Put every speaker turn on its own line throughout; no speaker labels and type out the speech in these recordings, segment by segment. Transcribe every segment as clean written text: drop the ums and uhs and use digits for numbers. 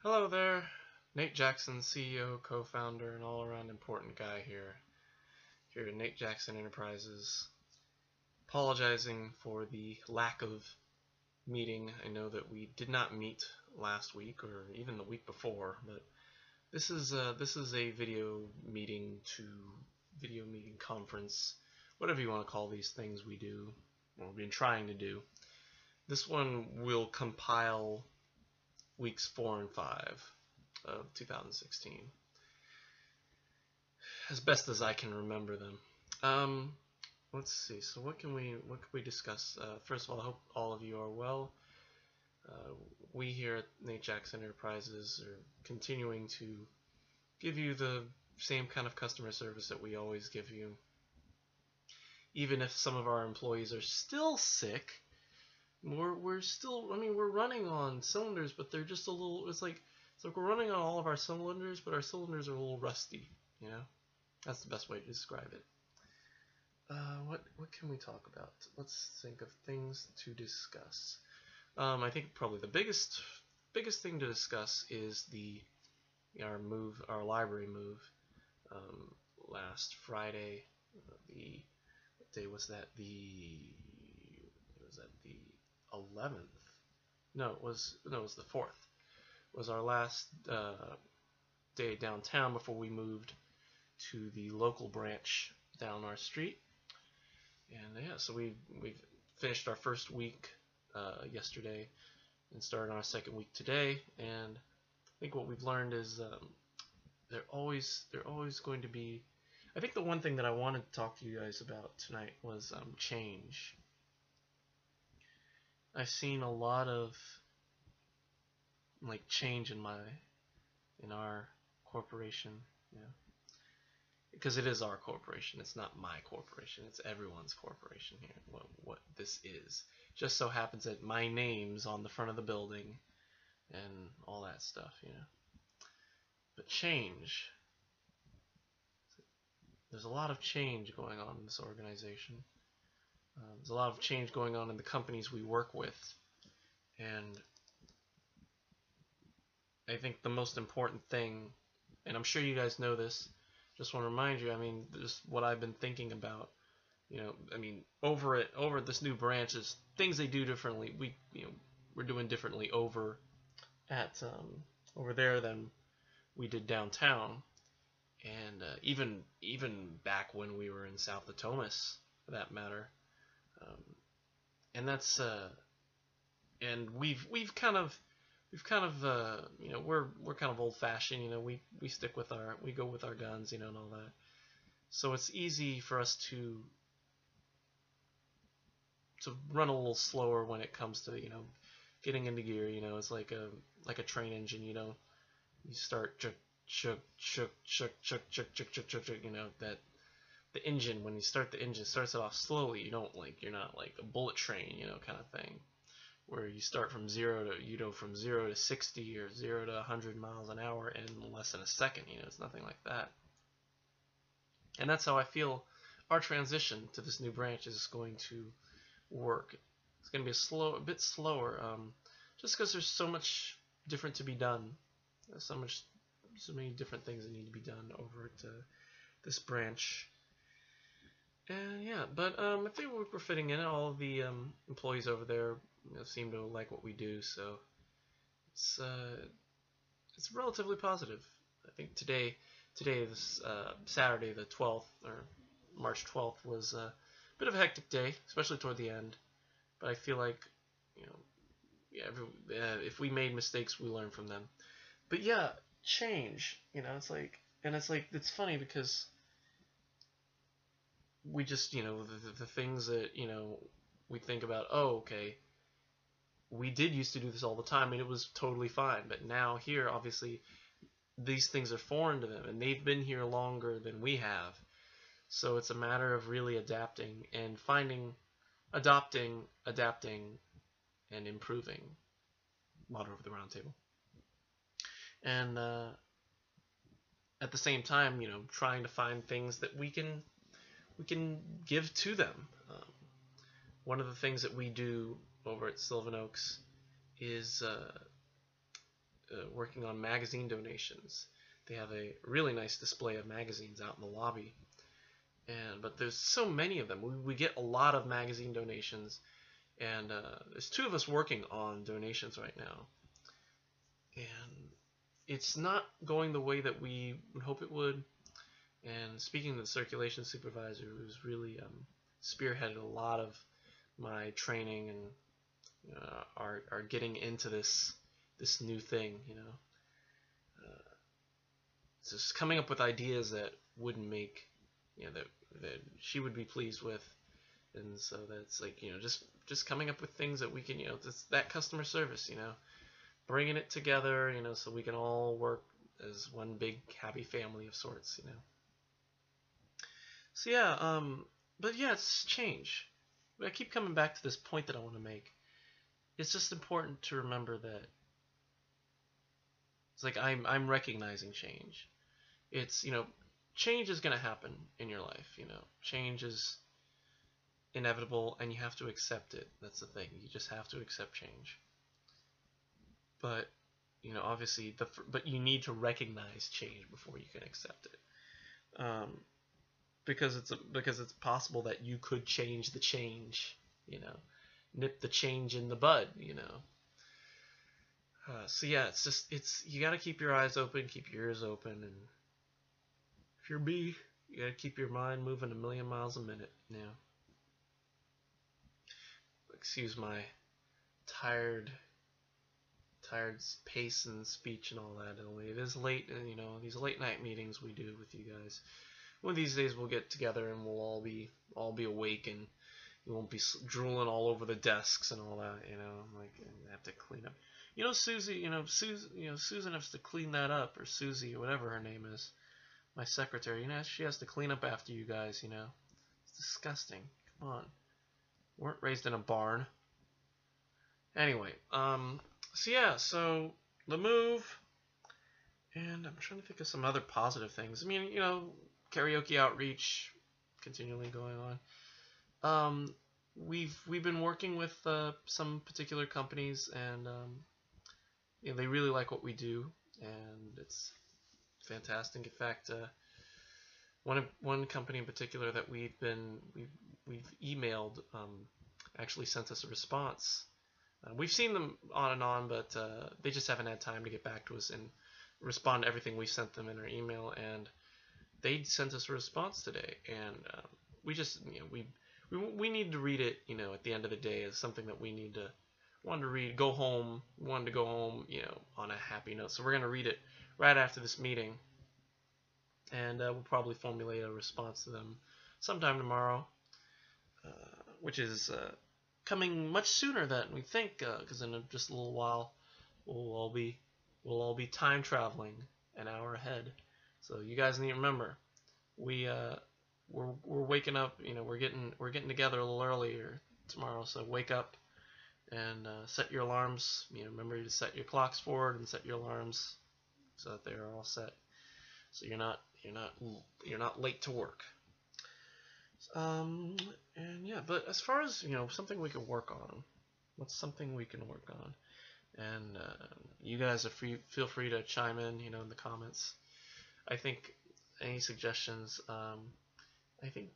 Hello there, Nate Jackson, CEO, co-founder, and all-around important guy here at Nate Jackson Enterprises. Apologizing for the lack of meeting. I know that we did not meet last week or even the week before, but this is a video meeting conference, whatever you want to call these things we do, or we've been trying to do. This one will compile weeks 4 and 5 of 2016 as best as I can remember them. Let's see. So what can we discuss? First of all, I hope all of you are well. We here at Nate Jackson Enterprises are continuing to give you the same kind of customer service that we always give you, even if some of our employees are still sick. We're still, I mean, we're running on cylinders, but they're just a little, it's like we're running on all of our cylinders, but our cylinders are a little rusty, you know? That's the best way to describe it. What can we talk about? Let's think of things to discuss. I think probably the biggest thing to discuss is our library move. Last Friday, what day was that? The 11th. No, it was the 4th. It was our last day downtown before we moved to the local branch down our street. And yeah, so we finished our first week yesterday and started our second week today. And I think what we've learned is they're always going to be. I think the one thing that I wanted to talk to you guys about tonight was change. I've seen a lot of change in our corporation, because it is our corporation. It's not my corporation. It's everyone's corporation here. What this is. Just so happens that my name's on the front of the building and all that stuff, But change. There's a lot of change going on in this organization. There's a lot of change going on in the companies we work with, and I think the most important thing, and I'm sure you guys know this, just want to remind you, I mean, just what I've been thinking about, I mean, over at this new branch is things they do differently. We're doing differently over at over there than we did downtown, and even back when we were in South Latomas, for that matter. And that's and we're kind of we're kind of old-fashioned, we go with our guns, and all that. So it's easy for us to run a little slower when it comes to getting into gear. It's like a train engine. You start chuk, that. The engine, when you start the engine, starts it off slowly. You're not like a bullet train, kind of thing, where you start from zero to 60 or 0 to 100 miles an hour in less than a second. It's nothing like that. And that's how I feel our transition to this new branch is going to work. It's going to be a bit slower, just because there's so much different to be done. There's so many different things that need to be done over at this branch. And yeah, but I think we're fitting in. All of the employees over there seem to like what we do, so it's relatively positive. I think today, this Saturday the 12th, or March 12th, was a bit of a hectic day, especially toward the end. But I feel like if we made mistakes, we learn from them. But yeah, change. It's funny because we just, the things that, we think about, oh, okay, we did used to do this all the time and it was totally fine. But now here, obviously, these things are foreign to them and they've been here longer than we have. So it's a matter of really adapting and adapting, and improving. Water over the round table. And at the same time, trying to find things that we can give to them. One of the things that we do over at Sylvan Oaks is working on magazine donations. They have a really nice display of magazines out in the lobby, but there's so many of them. We get a lot of magazine donations, and there's 2 of us working on donations right now, and it's not going the way that we would hope it would. And speaking to the circulation supervisor, who's really spearheaded a lot of my training and are getting into this new thing, just coming up with ideas that wouldn't make, that she would be pleased with, and so that's like, just coming up with things that we can, that customer service, bringing it together, so we can all work as one big happy family of sorts, So yeah, but yeah, it's change. But I keep coming back to this point that I want to make. It's just important to remember that it's like I'm recognizing change. It's, change is going to happen in your life, Change is inevitable and you have to accept it. That's the thing. You just have to accept change. But, obviously but you need to recognize change before you can accept it. Because it's possible that you could change the change, nip the change in the bud, So yeah, you got to keep your eyes open, keep your ears open, and if you're me, you got to keep your mind moving 1,000,000 miles a minute. Excuse my tired pace and speech and all that. It is late, and these late night meetings we do with you guys. One of these days we'll get together and we'll all be awake, and you won't be drooling all over the desks and all that. Like, I have to clean up. Susie. Susan has to clean that up, or Susie, or whatever her name is, my secretary. She has to clean up after you guys. It's disgusting. Come on, weren't raised in a barn. Anyway, so yeah, so the move, and I'm trying to think of some other positive things. I mean, karaoke outreach continually going on. We've been working with some particular companies, and they really like what we do, and it's fantastic. In fact, one company in particular that we've emailed actually sent us a response. We've seen them on and on, but they just haven't had time to get back to us and respond to everything we sent them in our email, and they sent us a response today, and we just, we need to read it, at the end of the day, as something that we wanted to read, wanted to go home, on a happy note. So we're going to read it right after this meeting, and we'll probably formulate a response to them sometime tomorrow, which is coming much sooner than we think, because in just a little while we'll all be time traveling an hour ahead. So you guys need to remember, we're waking up. We're getting together a little earlier tomorrow. So wake up and set your alarms. Remember to set your clocks forward and set your alarms so that they're all set. So you're not late to work. And yeah, but as far as something we can work on, what's something we can work on? And you guys are feel free to chime in, in the comments. I think any suggestions. I think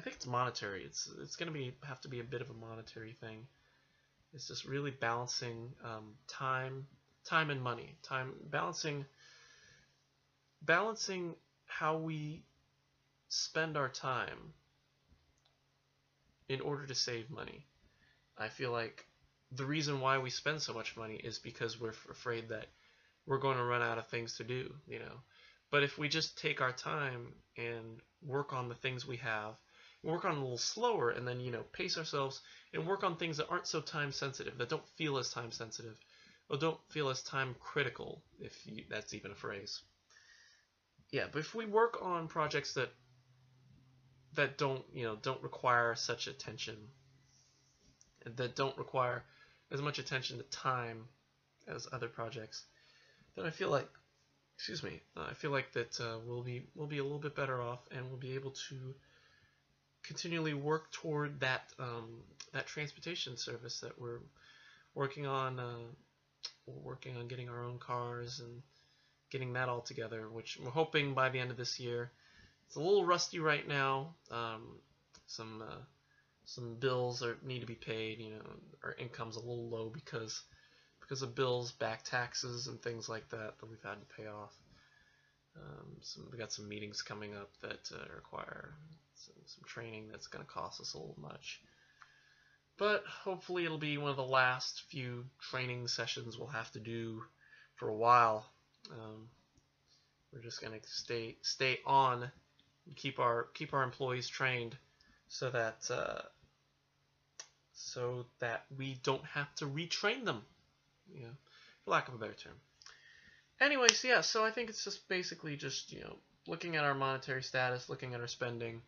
it's monetary. It's gonna have to be a bit of a monetary thing. It's just really balancing time and money. Balancing how we spend our time in order to save money. I feel like the reason why we spend so much money is because we're afraid that we're going to run out of things to do, But if we just take our time and work on the things we have, work on a little slower, and then, pace ourselves and work on things that aren't so time sensitive, that don't feel as time sensitive, or don't feel as time critical, if that's even a phrase. Yeah, but if we work on projects that don't require such attention, that don't require as much attention to time as other projects, then I feel like that we'll be a little bit better off, and we'll be able to continually work toward that transportation service that we're working on we're working on getting our own cars and getting that all together, which we're hoping by the end of this year. It's a little rusty right now. Some bills need to be paid. Our income's a little low because of bills, back taxes, and things like that we've had to pay off. We got some meetings coming up that require some training that's going to cost us a little much. But hopefully it'll be one of the last few training sessions we'll have to do for a while. We're just going to stay on and keep our employees trained so that we don't have to retrain them, for lack of a better term. Anyways, yeah, so I think it's just basically just, looking at our monetary status, looking at our spending,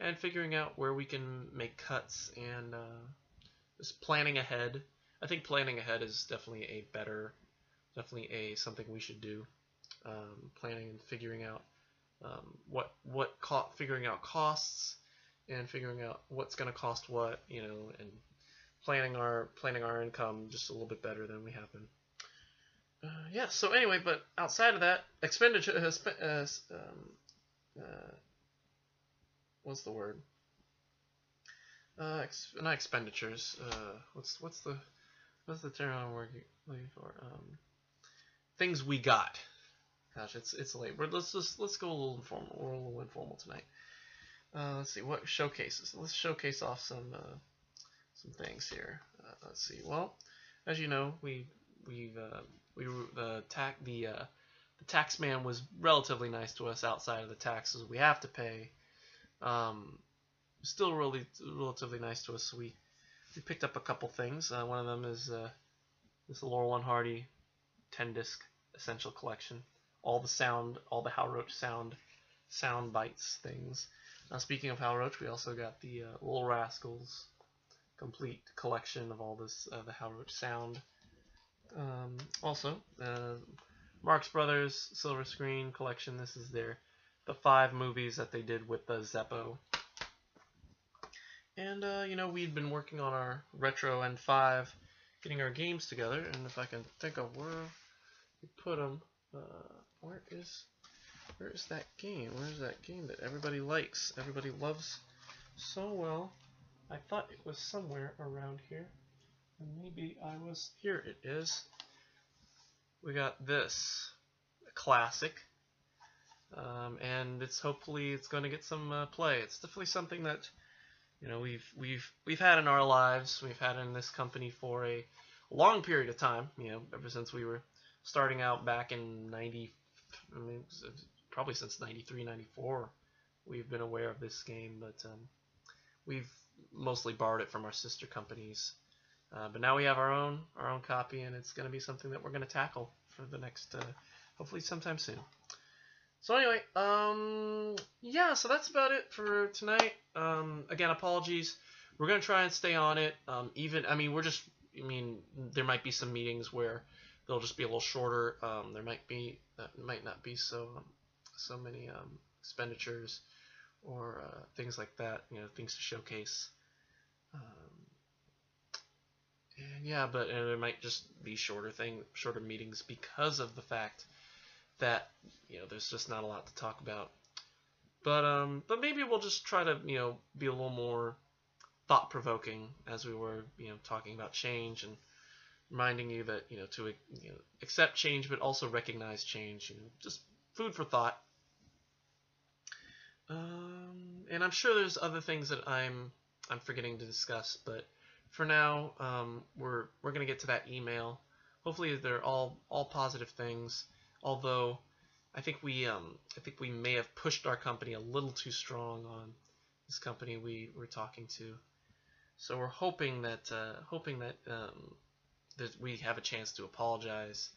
and figuring out where we can make cuts and just planning ahead. I think planning ahead is definitely something we should do. Planning and figuring out figuring out costs and figuring out what's going to cost what, and planning our income just a little bit better than we have been. Yeah. So anyway, but outside of that, expenditure. What's the word? Not expenditures. What's the term I'm looking for? Things we got. Gosh, it's late. But let's go a little informal. We're a little informal tonight. Let's see what showcases. Let's showcase off some things here. Let's see. Well, as you know, the tax man was relatively nice to us outside of the taxes we have to pay. Still really relatively nice to us. So we picked up a couple things. One of them is this Laurel and Hardy 10-disc essential collection. All the Hal Roach sound bites things. Now, speaking of Hal Roach, we also got the Little Rascals complete collection of all this the Hal Roach sound. Also, Marx Brothers Silver Screen collection. This is the 5 movies that they did with the Zeppo. And we'd been working on our Retro N5, getting our games together. And if I can think of where we put them, where is that game? Where's that game that everybody likes, everybody loves so well? I thought it was somewhere around here. And maybe I was... Here it is. We got this classic. And hopefully it's going to get some play. It's definitely something that we've had in our lives. We've had in this company for a long period of time. Ever since we were starting out back in probably since 93, 94. We've been aware of this game, but we've mostly borrowed it from our sister companies. But now we have our own copy, and it's going to be something that we're going to tackle for the next, hopefully sometime soon. So anyway, yeah, so that's about it for tonight. Again, apologies. We're going to try and stay on it. There might be some meetings where they'll just be a little shorter. There might not be so many expenditures or things like that, things to showcase. And yeah, but there might just be shorter meetings because of the fact that there's just not a lot to talk about. But maybe we'll just try to be a little more thought-provoking as we were talking about change and reminding you that to accept change but also recognize change. Just food for thought. And I'm sure there's other things that I'm forgetting to discuss, but for now, we're gonna get to that email. Hopefully, they're all positive things. Although, I think we may have pushed our company a little too strong on this company we were talking to. So we're hoping that that we have a chance to apologize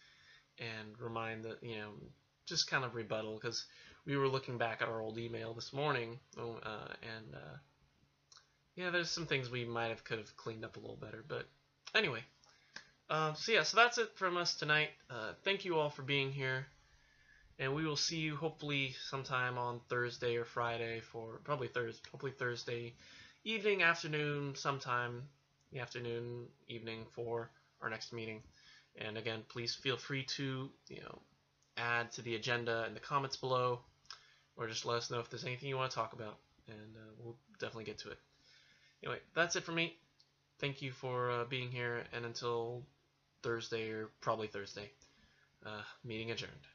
and remind that just kind of rebuttal, because we were looking back at our old email this morning, and yeah, there's some things we could have cleaned up a little better. But anyway, so that's it from us tonight. Thank you all for being here, and we will see you hopefully sometime on Thursday or Friday hopefully Thursday evening, afternoon, sometime in the afternoon, evening for our next meeting. And again, please feel free to, add to the agenda in the comments below, or just let us know if there's anything you want to talk about, and we'll definitely get to it. Anyway, that's it for me. Thank you for being here, and until Thursday, or probably Thursday, meeting adjourned.